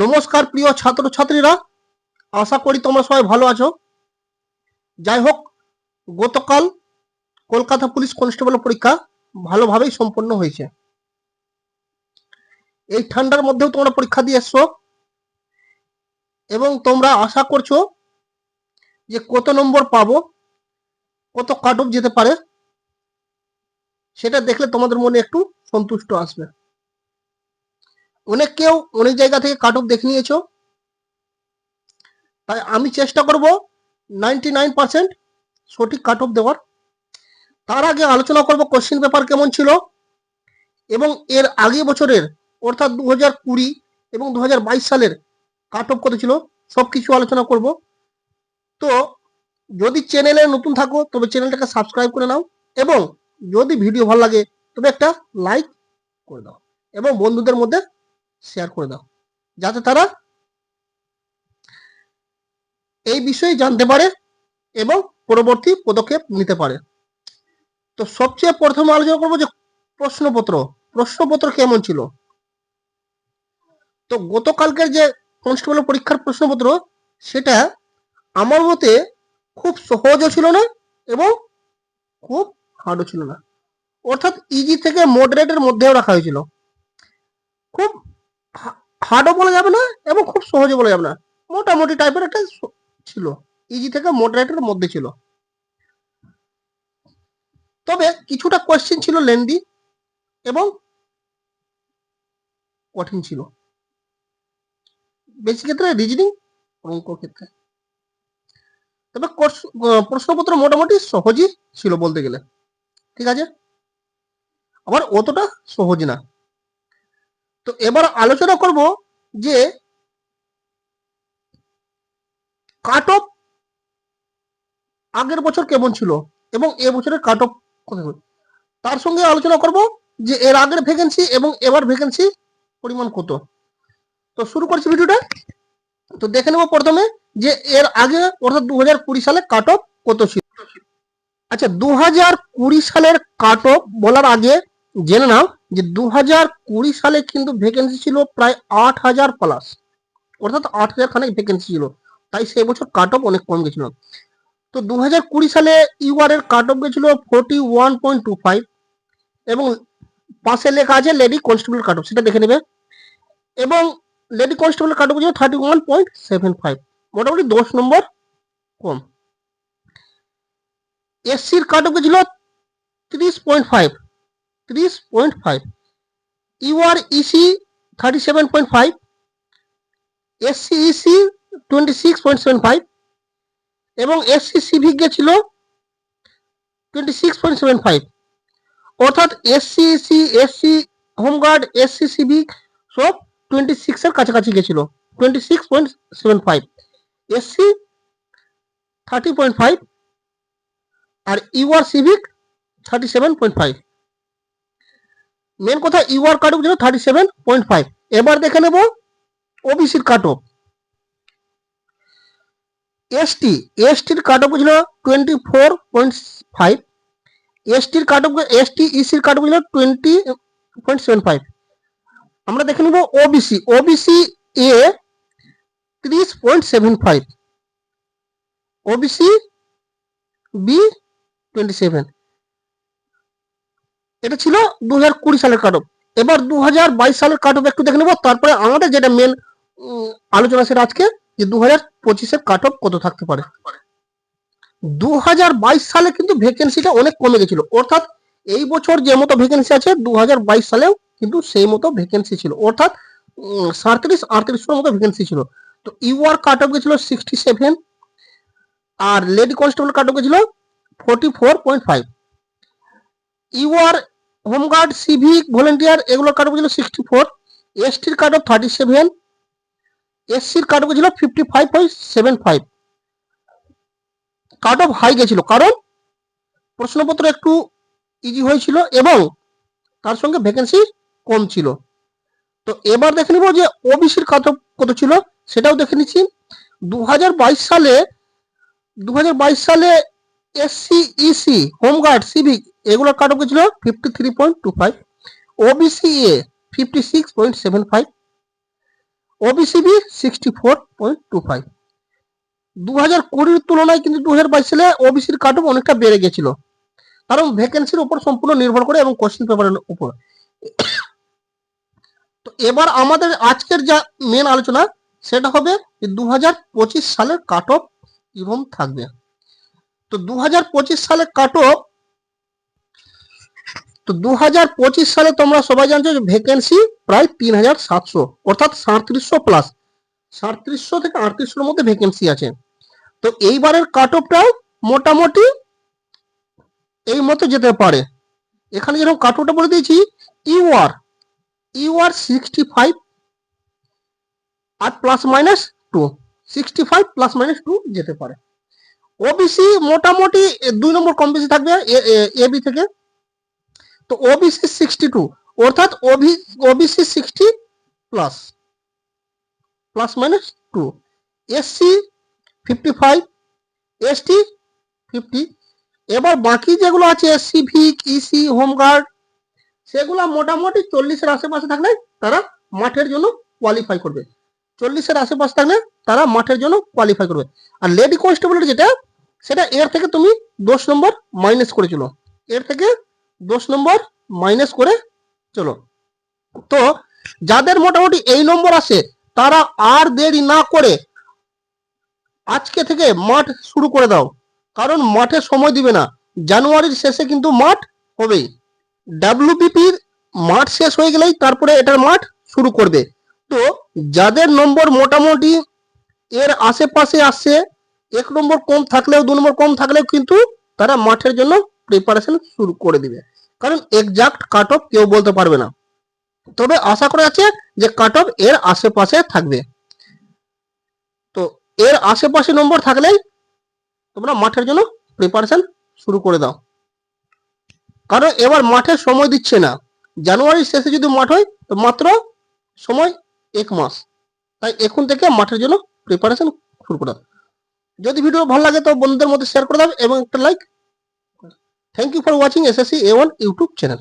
নমস্কার প্রিয় ছাত্রছাত্রীরা, আশা করি তোমরা সবাই ভালো আছো। যাই হোক, গতকাল কলকাতা পুলিশ কনস্টেবল পরীক্ষা ভালোভাবেই সম্পন্ন হয়েছে। এই ঠান্ডার মধ্যেও তোমরা পরীক্ষা দিয়ে এসছো এবং তোমরা আশা করছো যে কত নম্বর পাবো, কত কাট অফ যেতে পারে, সেটা দেখলে তোমাদের মনে একটু সন্তুষ্ট আসবে। কেউ অনেক জায়গা থেকে কাট অফ দেখে নিয়েছো, তাই আমি চেষ্টা করব 99% সঠিক কাট অফ দেওয়ার। তার আগে আলোচনা করব কোশ্চেন পেপার কেমন ছিল এবং এর আগে বছরের অর্থাৎ 2020 এবং 2022 সালের কাট অফ কত ছিল সবকিছু আলোচনা করব। তো যদি চ্যানেলে নতুন থাকো তবে চ্যানেলটাকে সাবস্ক্রাইব করে নাও এবং যদি ভিডিও ভালো লাগে তবে একটা লাইক করে দাও এবং বন্ধুদের মধ্যে শেয়ার করে দাও, যাতে তারা এই বিষয়ে জানতে পারে এবং পরবর্তী পদক্ষেপ নিতে পারে। তো সবচেয়ে প্রথমে আলোচনা করবো যে প্রশ্নপত্র কেমন ছিল। তো গতকালকের যে কনস্টেবল পরীক্ষার প্রশ্নপত্র, সেটা আমার মতে খুব সহজও ছিল না এবং খুব হার্ডও ছিল না, অর্থাৎ ইজি থেকে মডারেটের মধ্যেও রাখা হয়েছিল। খুব হার্ডও বলা যাবে না এবং খুব সহজও বলা যাবে না, মোটামুটি টাইপের একটা ছিল, ইজি থেকে মডারেটের মধ্যে ছিল। তবে কিছুটা কোয়েশ্চেন ছিল লেন্দি এবং কঠিন ছিল, বেশি ক্ষেত্রে রিজনিং, অঙ্ক ক্ষেত্রে। তবে প্রশ্নপত্র মোটামুটি সহজই ছিল বলতে গেলে, ঠিক আছে, আবার অতটা সহজ না। তো এবার আলোচনা করব যে কাট অফ আগের বছর কেমন ছিল এবং এ বছরের কাট অফ কত। তার সঙ্গে আলোচনা করব যে এর আগের ভ্যাকেন্সি এবং এবার ভ্যাকেন্সি পরিমাণ কত। তো শুরু করছি ভিডিওটা। তো দেখে নেব প্রথমে যে এর আগে অর্থাৎ 2020 সালে কাট অফ কত ছিল। আচ্ছা, 2020 সালের কাট অফ বলার আগে জেনে নাও যে 2020 সালে কিন্তু ভ্যাকেন্সি ছিল প্রায় 8,000 প্লাস, অর্থাৎ 8,000 খানিক ভ্যাকেন্সি ছিল, তাই সেই বছর কাট অফ অনেক কম গেছিল। তো 2020 সালে ইউআর এর কাট অফ গেছিল 41.25 এবং পাশে লেখা আছে লেডি কনস্টেবল কাট অফ, সেটা দেখে নেবে। এবং লেডি কনস্টেবল কাট অফ ছিল 31.75, মোটামুটি 10 নম্বর কম। এসসির কাট অফ গেছিল 30.5, ইউআর ইসি 37.5, এসসি ইসি 26.75 এবং এসসি সিভিক গেছিল 26.75, অর্থাৎ SC EC, SC home guard, SC civic সব 26 এর কাছাকাছি গেছিল, 26.75, এসসি 30.5 আর ইউআর সিভিক 37.5। মেন কথা ইউআর কাট অফ ছিল 37.5। এবার দেখে নেব ওবিসির কাট অফ। এসটির কাট অফ ছিল 24.5, এসটির কাট অফ এসটির কাট অফ ছিল 20.75। আমরা দেখে নেব ওবিসি এ 30.75, ওবিসি বি 27। এটা ছিল 2020 সালের কাট অফ। এবার 2022 সালের কাট অফ একটু দেখে নেব, তারপরে আমাদের যেটা মেন আলোচনা সেটা আজকে যে 2025 এর কাট অফ কত থাকতে পারে। 2022 সালে কিন্তু ভ্যাকেন্সিটা অনেক কমে গেছিল, অর্থাৎ এই বছর যে মতো ভ্যাকেন্সি আছে 2022 সালেও কিন্তু সেই মতো ভ্যাকেন্সি ছিল, অর্থাৎ 37-38 মতো ভ্যাকেন্সি ছিল। তো ইউআর কাট অফ গেছিল 67 আর লেডি কনস্টেবল কাট অফ গেছিল 44.5। ইউআর হোমগার্ড, সিভিক, ভলেন্টিয়ার এগুলোর কাট অফ ছিল 64, এসটির কাট অফ 37, এসসির কাট অফ ছিল 55.75। কাট অফ হাই গেছিল কারণ প্রশ্নপত্র একটু ইজি হয়েছিল এবং তার সঙ্গে ভ্যাকেন্সি কম ছিল। তো এবার দেখে নিব যে ওবিসির কাট অফ কত ছিল, সেটাও দেখে নিচ্ছি। 2022 সালে এসসি ইসি, হোমগার্ড, সিভিক এগুলোর কাট অফ ছিল 53.25, ওবিসি এ 56.75, ওবিসিবি 64.25। 2020 তুলনায় কিন্তু 2022 সালে ওবিসির কাট অফ অনেকটা বেড়ে গেছিল, কারণ ভ্যাকেন্সির উপর সম্পূর্ণ নির্ভর করে এবং কোশ্চেন পেপারের উপর। তো এবার আমাদের আজকের যা মেন আলোচনা সেটা হবে যে 2025 সালের কাট অফ কিরকম থাকবে। তো 2025 সালের কাট অফ, তো 2025 সালে তোমরা সবাই জানছো যে ভ্যাকেন্সি প্রায় 3700, অর্থাৎ 3700 প্লাস, 3700 থেকে 3800 মধ্যে ভ্যাকেন্সি আছে। তো এইবারের কাট অফটাও মোটামুটি এই মতো যেতে পারে। এখানে যেরকম কাট অফটা বলে দিয়েছি, ইউআর 65 আর প্লাস মাইনাস 2, 65 প্লাস মাইনাস 2 যেতে পারে। ওবিসি মোটামুটি 2 নম্বর কম বেশি থাকবে এবি থেকে। তো ওবিসি 62, অর্থাৎ OBC 60 plus, plus minus 2। SC 55, ST 50। এবার বাকি যেগুলো আছে সিভিক, ইসি, হোমগার্ড, সেগুলো মোটামুটি 40-এর আশেপাশে থাকলে তারা মাঠের জন্য কোয়ালিফাই করবে। 40-এর আশেপাশে থাকলে তারা মাঠের জন্য কোয়ালিফাই করবে। আর লেডি কনস্টেবলের যেটা, সেটা এর থেকে তুমি 10 নম্বর মাইনাস করে চলো, এর থেকে 10 নম্বর মাইনাস করে চলো। তো যাদের মোটামুটি এই নম্বর আসে তারা আর দেরি না করে আজকে থেকে মাঠ শুরু করে দাও, কারণ মাঠে সময় দিবে না। জানুয়ারির শেষে কিন্তু মাঠ হবেই। ডাব্লিউবিপির মাঠ শেষ হয়ে গেলেই তারপরে এটার মাঠ শুরু করবে। তো যাদের নম্বর মোটামুটি এর আশেপাশে আসছে, 1 নম্বর কম থাকলেও 2 নম্বর কম থাকলেও কিন্তু তারা মাঠের জন্য প্রিপারেশন শুরু করে দিবে, কারণ এক্সাক্ট কাট অফ কেউ বলতে পারবে না। তবে আশা করা যাচ্ছে যে কাট অফ এর আশেপাশে থাকবে। তো এর আশেপাশে নম্বর থাকলেই তোমরা মাঠের জন্য প্রিপারেশন শুরু করে দাও, কারণ এবার মাঠের সময় দিচ্ছে না। জানুয়ারির শেষে যদি মাঠ হয় তো মাত্র সময় 1 মাস, তাই এখন থেকে মাঠের জন্য প্রিপারেশন শুরু করে দাও। যদি ভিডিও ভালো লাগে তো বন্ধুদের মধ্যে শেয়ার করে দাও এবং একটা like. Thank you for watching SSC A1 YouTube channel.